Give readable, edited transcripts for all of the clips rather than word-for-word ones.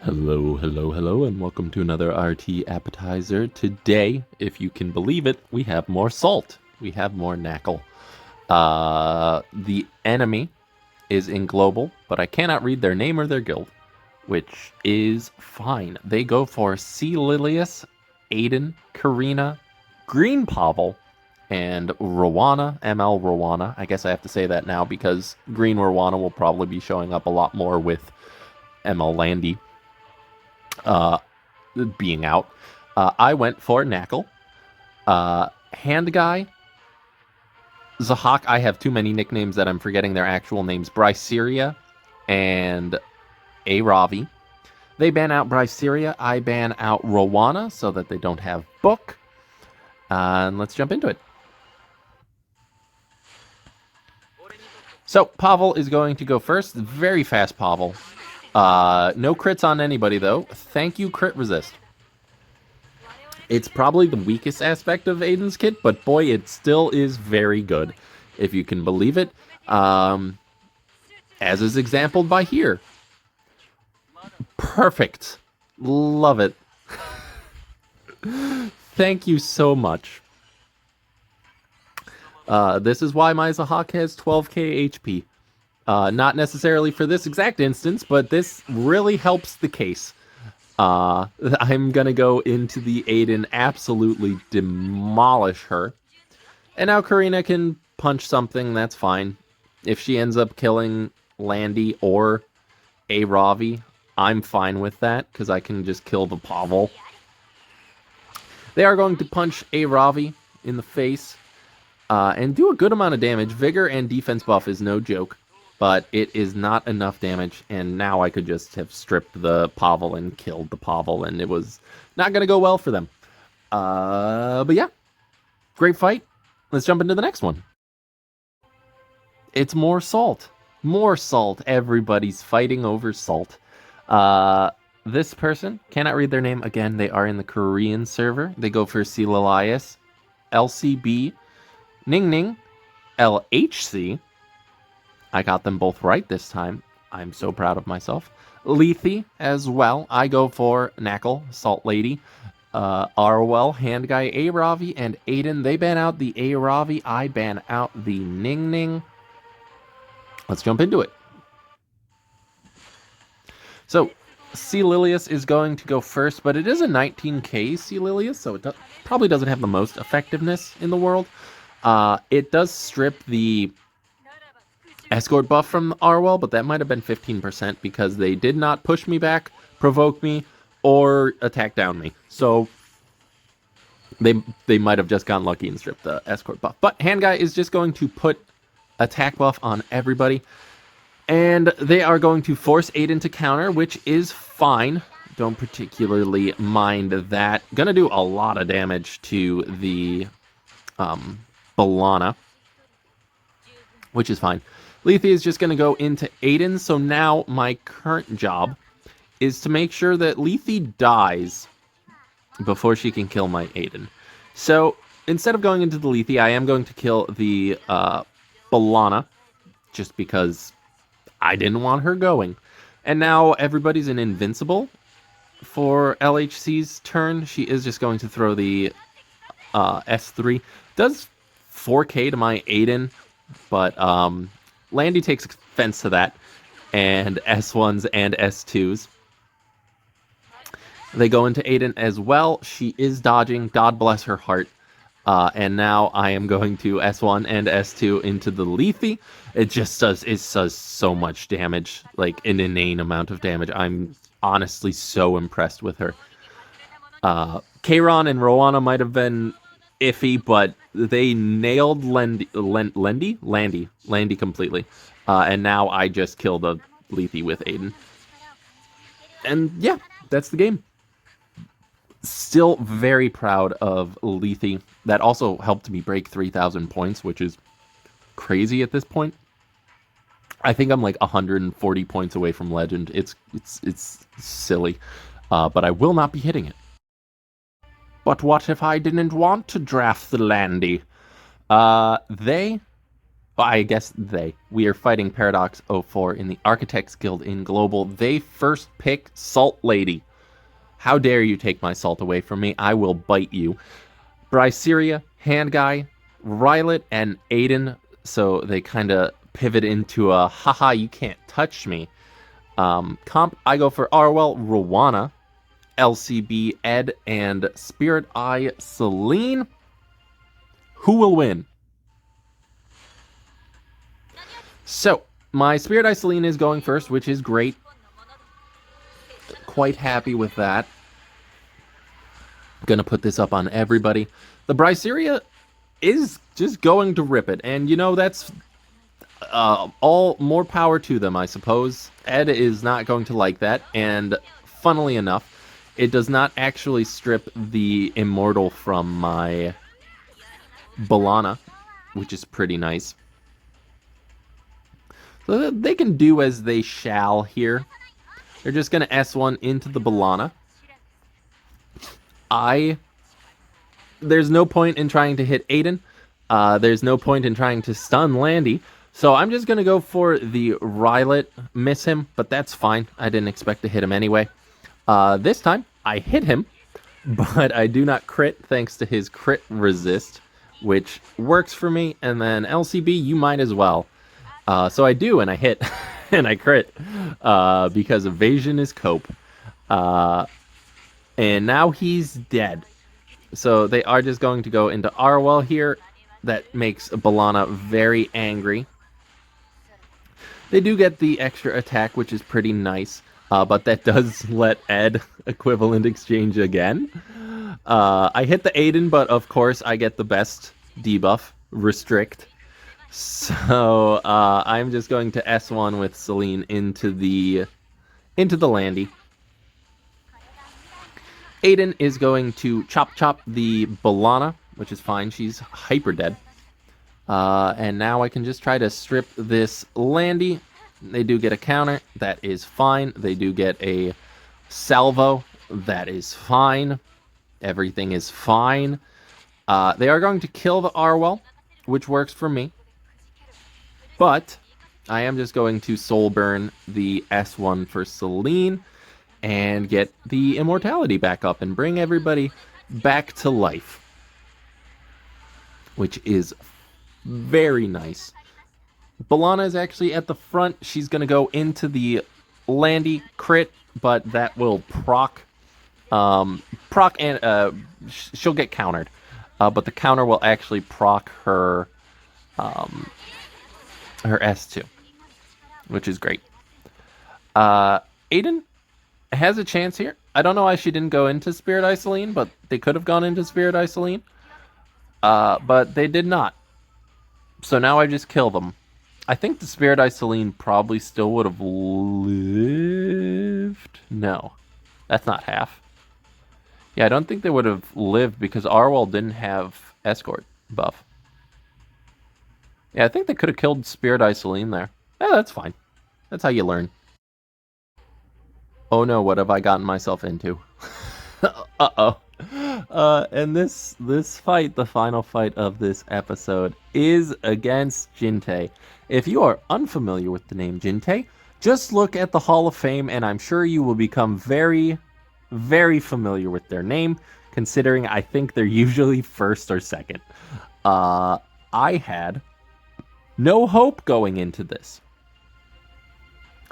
Hello, hello, hello, and welcome to another RTAppetizer. Today, if you can believe it, we have more salt. We have more knackle. The enemy is in global, but I cannot read their name or their guild, which is fine. They go for C. Lilius, Aiden, Karina, Green Pavel, and Rowana, ML Rowana. I guess I have to say that now because Green Rowana will probably be showing up a lot more with ML Landy uh, being out. I went for Knackle. Hand Guy, Zahak, I have too many nicknames that I'm forgetting their actual names. Bryceria and A. Ravi. They ban out Bryceria. I ban out Rowana so that they don't have book. And let's jump into it. So Pavel is going to go first. Very fast Pavel. No crits on anybody though. Thank you, crit resist. It's probably the weakest aspect of Aiden's kit, but boy, it still is very good, if you can believe it. As is exampled by here. Perfect. Love it. Thank you so much. This is why my Zahak has 12k HP. Not necessarily for this exact instance, but this really helps the case. I'm gonna go into the Aiden, absolutely demolish her. And now Karina can punch something, that's fine. If she ends up killing Landy or A. Ravi, I'm fine with that, because I can just kill the Pavel. They are going to punch A. Ravi in the face, and do a good amount of damage. Vigor and defense buff is no joke, but it is not enough damage, and now I could just have stripped the Pavel and killed the Pavel, and it was not going to go well for them. But yeah, great fight. Let's jump into the next one. It's more salt. More salt. Everybody's fighting over salt. This person, cannot read their name again. They are in the Korean server. They go for C. Lilius, LCB, Ning Ning, LHC. I got them both right this time. I'm so proud of myself. Lethe as well. I go for Knackle, Salt Lady. Arwell, Hand Guy, A. Ravi, and Aiden. They ban out the A. Ravi. I ban out the Ning Ning. Let's jump into it. So, C. Lilius is going to go first, but it is a 19k C. Lilius, so it probably doesn't have the most effectiveness in the world. It does strip the escort buff from Arwell, but that might have been 15% because they did not push me back, provoke me, or attack down me. So they might have just gone lucky and stripped the escort buff. But Hand Guy is just going to put attack buff on everybody. And they are going to force Aiden to counter, which is fine. Don't particularly mind that. Gonna do a lot of damage to the Balana, which is fine. Lethe is just going to go into Aiden, so now my current job is to make sure that Lethe dies before she can kill my Aiden. So instead of going into the Lethe, I am going to kill the Balana, just because I didn't want her going. And now everybody's an invincible for LHC's turn. She is just going to throw the S3. Does 4k to my Aiden, but Landy takes offense to that, and S1s and S2s. They go into Aiden as well. She is dodging, God bless her heart. And now I am going to S1 and S2 into the Lethe. It does so much damage, like an inane amount of damage. I'm honestly so impressed with her. Kayron and Rowana might have been iffy, but they nailed Landy completely. And now I just killed a Lethe with Aiden. And yeah, that's the game. Still very proud of Lethe. That also helped me break 3,000 points, which is crazy at this point. I think I'm like 140 points away from Legend. It's silly, but I will not be hitting it. But what if I didn't want to draft the Landy? I guess we are fighting Paradox 04 in the Architects Guild in Global. They first pick Salt Lady. How dare you take my salt away from me? I will bite you. Bryceria, Hand Guy, Rylet, and Aiden. So they kind of pivot into a haha, you can't touch me. Comp, I go for Arwell, Rowana, LCB, Ed, and Spirit Eye, Celine. Who will win? So, my Spirit Eye Celine is going first, which is great. Quite happy with that. Gonna put this up on everybody. The Bryceria is just going to rip it, and you know, that's all more power to them, I suppose. Ed is not going to like that, and funnily enough, it does not actually strip the Immortal from my Balana, which is pretty nice. So they can do as they shall here. They're just going to S1 into the Balana. There's no point in trying to hit Aiden. There's no point in trying to stun Landy. So I'm just going to go for the Rylet, miss him, but that's fine. I didn't expect to hit him anyway. This time, I hit him, but I do not crit thanks to his crit resist, which works for me. And then LCB, you might as well. So I do, and I hit, and I crit, because evasion is cope. And now he's dead. So they are just going to go into Arwell here. That makes Balana very angry. They do get the extra attack, which is pretty nice. But that does let Ed equivalent exchange again. I hit the Aiden, but of course I get the best debuff, restrict. So I'm just going to S1 with Celine into the Landy. Aiden is going to chop the Balana, which is fine. She's hyper dead. And now I can just try to strip this Landy. They do get a counter. That is fine. They do get a salvo. That is fine. Everything is fine. They are going to kill the Arwell, which works for me. But I am just going to soul burn the S1 for Celine and get the immortality back up and bring everybody back to life, which is very nice. Balana is actually at the front. She's going to go into the Landy crit, but that will proc and she'll get countered. But the counter will actually proc her S2, which is great. Aiden has a chance here. I don't know why she didn't go into Spirit Eye Celine, but they could have gone into Spirit Eye Celine. But they did not. So now I just kill them. I think the Spirit Eye Celine probably still would have lived. No, that's not half. Yeah, I don't think they would have lived because Arwell didn't have escort buff. Yeah, I think they could have killed Spirit Eye Celine there. Yeah, that's fine. That's how you learn. Oh no, what have I gotten myself into? Uh-oh. And this fight, the final fight of this episode, is against Jinte. If you are unfamiliar with the name Jinte, just look at the Hall of Fame and I'm sure you will become very, very familiar with their name, considering I think they're usually first or second. I had no hope going into this.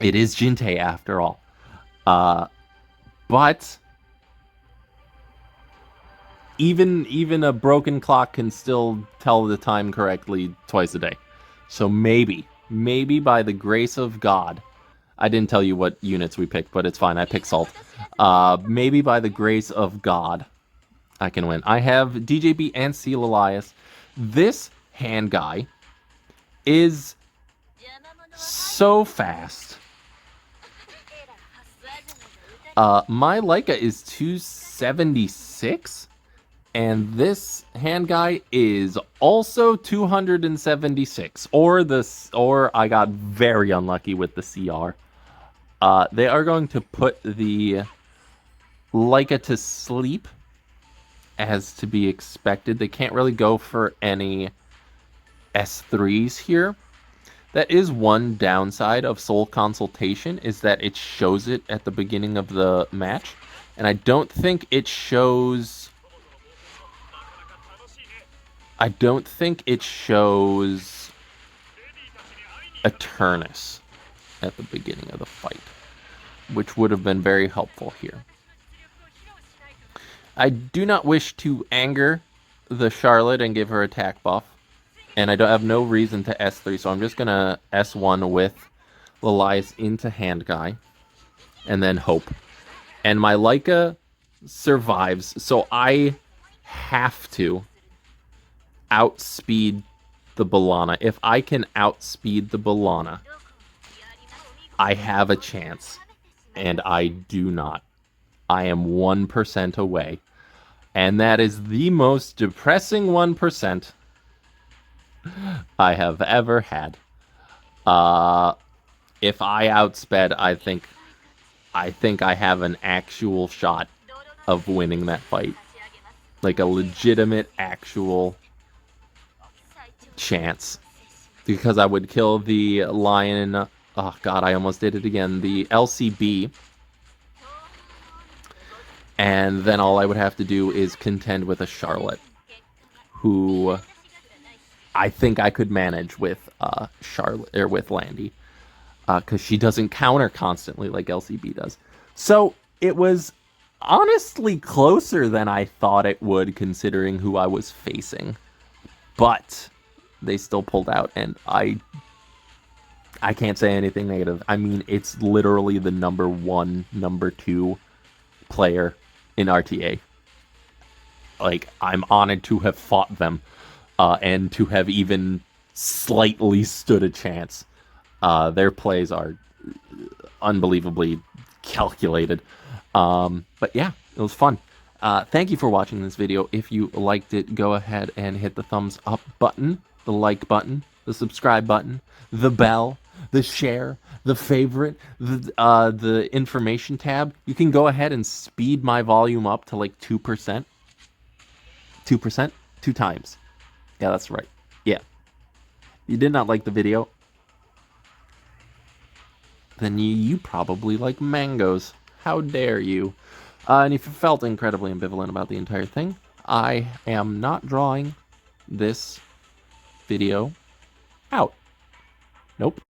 It is Jinte after all. But even a broken clock can still tell the time correctly twice a day. So maybe by the grace of God, I didn't tell you what units we picked, but it's fine. I picked Salt. Maybe by the grace of God, I can win. I have DJB and Seal Elias. This Hand Guy is so fast. My Leica is 276, and this Hand Guy is also 276. Or I got very unlucky with the CR. They are going to put the Leica to sleep, as to be expected. They can't really go for any S3s here. That is one downside of Soul Consultation, is that it shows it at the beginning of the match. And I don't think it shows... Eternus at the beginning of the fight, which would have been very helpful here. I do not wish to anger the Charlotte and give her attack buff, and I don't have no reason to S3, so I'm just gonna S1 with Lelias into Hand Guy, and then hope. And my Leica survives, so I have to outspeed the Bellana. If I can outspeed the Bellana, I have a chance, and I do not. I am 1% away, and that is the most depressing 1% I have ever had. If I outsped, I think I have an actual shot of winning that fight. Like a legitimate, actual chance. Because I would kill the lion... Oh god, I almost did it again. The LCB. And then all I would have to do is contend with a Charlotte, who I think I could manage with Charlotte or with Landy, because she doesn't counter constantly like LCB does. So it was honestly closer than I thought it would, considering who I was facing. But they still pulled out, and I can't say anything negative. I mean, it's literally the number 1, number 2 player in RTA. Like, I'm honored to have fought them, and to have even slightly stood a chance. Their plays are unbelievably calculated. But yeah, it was fun. Thank you for watching this video. If you liked it, go ahead and hit the thumbs up button, the like button, the subscribe button, the bell, the share, the favorite, the information tab. You can go ahead and speed my volume up to like 2%. 2%? 2 times. Yeah, that's right. Yeah. You did not like the video, then you probably like mangoes. How dare you? And if you felt incredibly ambivalent about the entire thing, I am not drawing this video out. Nope.